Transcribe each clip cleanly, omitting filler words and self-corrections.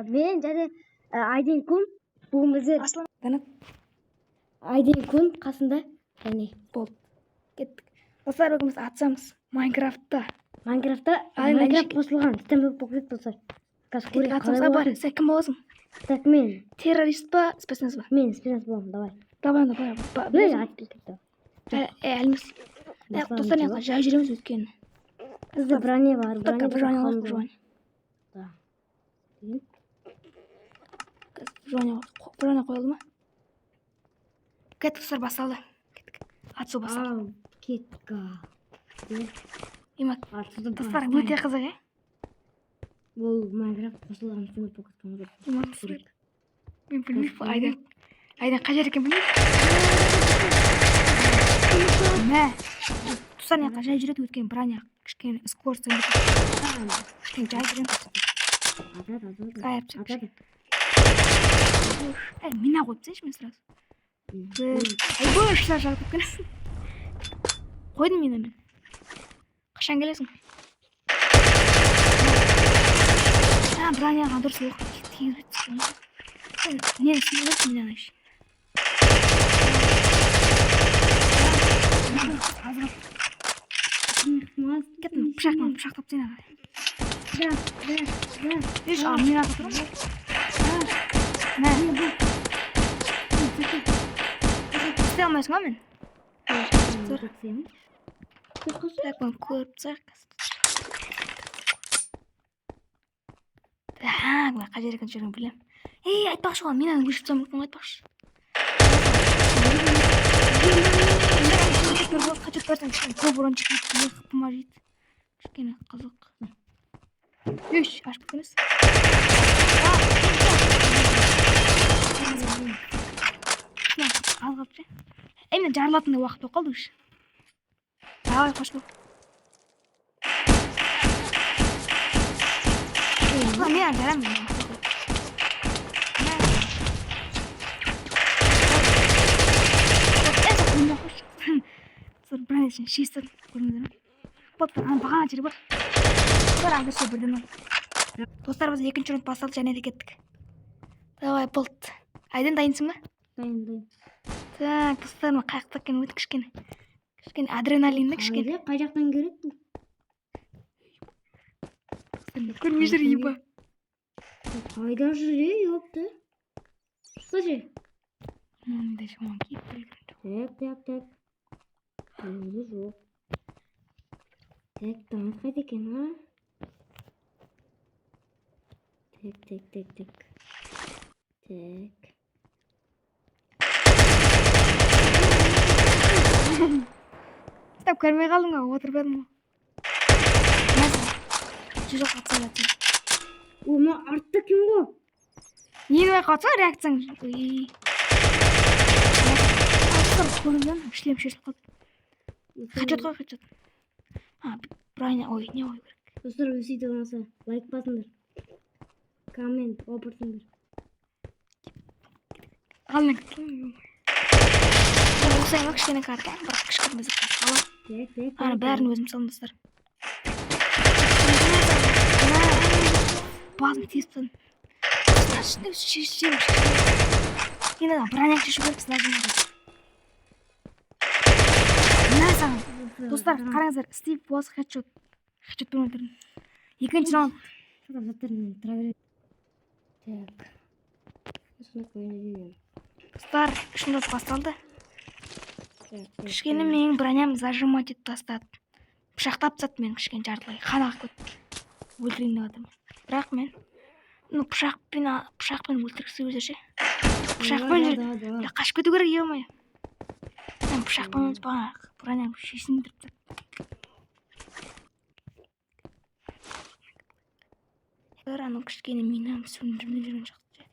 мен және Айдин күн бүгінгі Аслан Данат Айдин күн қасында және болды. Кеттік. Достар, бүгін біз атсамыз Майнкрафтта. Майнкрафт қосылған. Стамбул покет достар. Кеттік атсамыз. Бар, сен кім боласың? Так мен. Террорист па, спецназ ба? Мен спецназ боламын, давай. Давай. айтып кетті. Әліміз. Достар, мен жай жүреміз өткен. Бізде броня бар. Броня. Да. Броня қойылды ма? Кеттік, достар, басталды. Кеттік. Атсу басталды. Кеттік. Имат. Достар, өте қызық, е? Бұл Майнкрафт қосылған Стамбул покет. Имат. Мен білмеймін. Айдан қажер екен білмеймін. Мә. Достар, мен жай жүреді өткен броня. Кішкене скорость. Кішкене жай жүреді. Қайып чек. Мина қойыпсайшы мен сразу. Больше жарып кеткен. Қойдым мені мен. Қашан келесің? Броняға дұрыс тегіз бітсің. Нені сүйгілесің мен анайшы. Кеттім, пышақтап сен ағай. Еш, мен ата тұрмын. Істей алмайсың ма мен? Так, мен көріп тұсақ. Так, мен қажер екен жүрген білем. Айтпақшы ғой, мен өшіп тұрмын мүмкін айтпақшы. Қачет берсең, көп ұрын шығып, қыпыма жейді. Кішкене қызық. Үш, ашып кетеміз. Алғап же. Мен жарылатындай уақыт болып қалды үш. Давай, қош бол. Мен жарамын. Бранешін шестір көрмеден. Бағана жері бар. Бір аңғыршы бірден ол. Достар, біз екінші раунд басталды және де кеттік. Давай, болт. Айдын дайынсың ба? Дайын. Так, достар, ма қаяқта екен өті кішкене. Кішкене адреналинді кішкене. Қай жақтан керек бұл? Көрмей жүр еба. Қайдан жүре, еопты. Қажы? Маңда жаман кейіп білген. Так. Көңілі жоқ. Так, Данат қайда екен, а? Так. Стап, көрмей қалдың ба? Отырып едім ғой. Жоқ, қатса жатыр. Ома артта кім ғой? Нені бай қатса реакцияң. Көрінген, шлем шешіліп қалды. Қачат қой. Броня, не ой керек. Достар, өсейді болмаса, лайк басыңдар. Коммент, опырсыңдар. Алына кеткен. Осайма кішкене карта, бірақ кішкене бізіп қалып. Ана бәрін өзім салым достар. Базым тезбін. Енді броняк шешу керек сілажын. Достар, қараңыздар, Стив Босс хедшот бермей тұрдым. Екінші раунд. Достар, үшін раунд басталды. Кішкене менің броням зажимать етіп тастады. Пышақтап тастады мен кішкене жартылай. Қанақ көт. Өлтірейін деп жатырмын. Бірақ мен пышақпен өлтіргісі өзі ше. Пышақпен жүр. Қашып кету керек еумай. Мен пышақпен өтіп броням шешіндіріп тастады. Анау кішкене минам сөндірмей жүрген сияқты.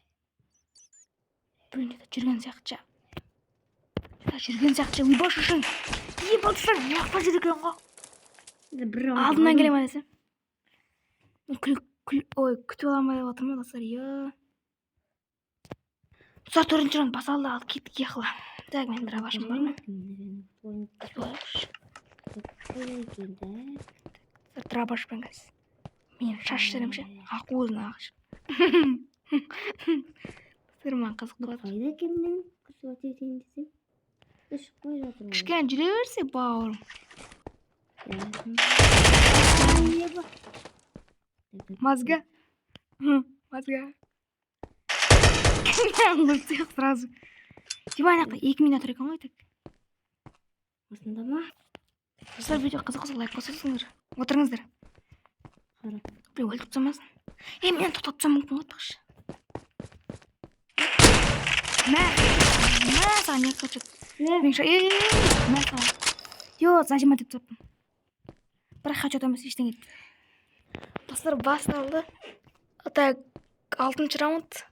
Бөлінді жүрген сияқты. Үйбашышың. Ебалшың. Яқпа жүр екен ғой. Алдынан келем әлесім. Күтіп аламай деп отырмын достар. Достар, төртінші раунд басалды, ал кеттік яқыла. Так, мен дробашым бар ма? Дробашпен кәз. Мен шаш сәрім ше. Ақуызын ағыш. Достар маған қызық болады. Қайда кімнің күші өтейін десем? Үш қой жатыр ғой. Кішкене жүре берсе бауырым. Мозга. Мозга. Лысых сразу. Диван жақта 2 минут тұр екен ғой тек. Осында ма? Достар видео қызық лайк қосыңыздар. Отырыңыздар. Қара. Біреу өлтіріп тастамасын. Мен тоқтатсам мүмкін ғой тақшы. Мә саған не қылып Мә саған. Йо, зажима деп таппын. Бірақ хочу емес ештеңе етті. Достар басталды. Так, 6-шы раунд.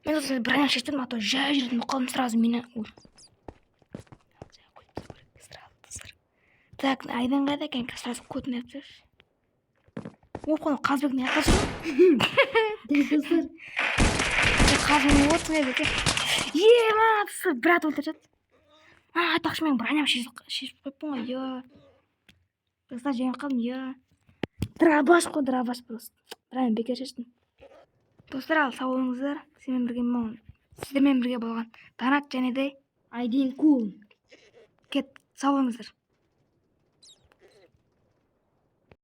Мен осылай броня шештім, а то жай жүрдім, қолым сразу мені Так, айдан қайда екен, сразу көтін әпсіз. Қоны қазбек не қылшы? Достар. Қазбек отын еді екен. Ма, брат өлтіріп жатыр. Айтпақшы мен броням шешіп қойыппын ғой, Достар жеңіп қалдым, Дробаш қой, дробаш просто. Броням бекер шештім. Достар, ал сау болыңыздар. Сіздермен бірге болған Данат және де Айдин кул. кет, сау болыңыздар.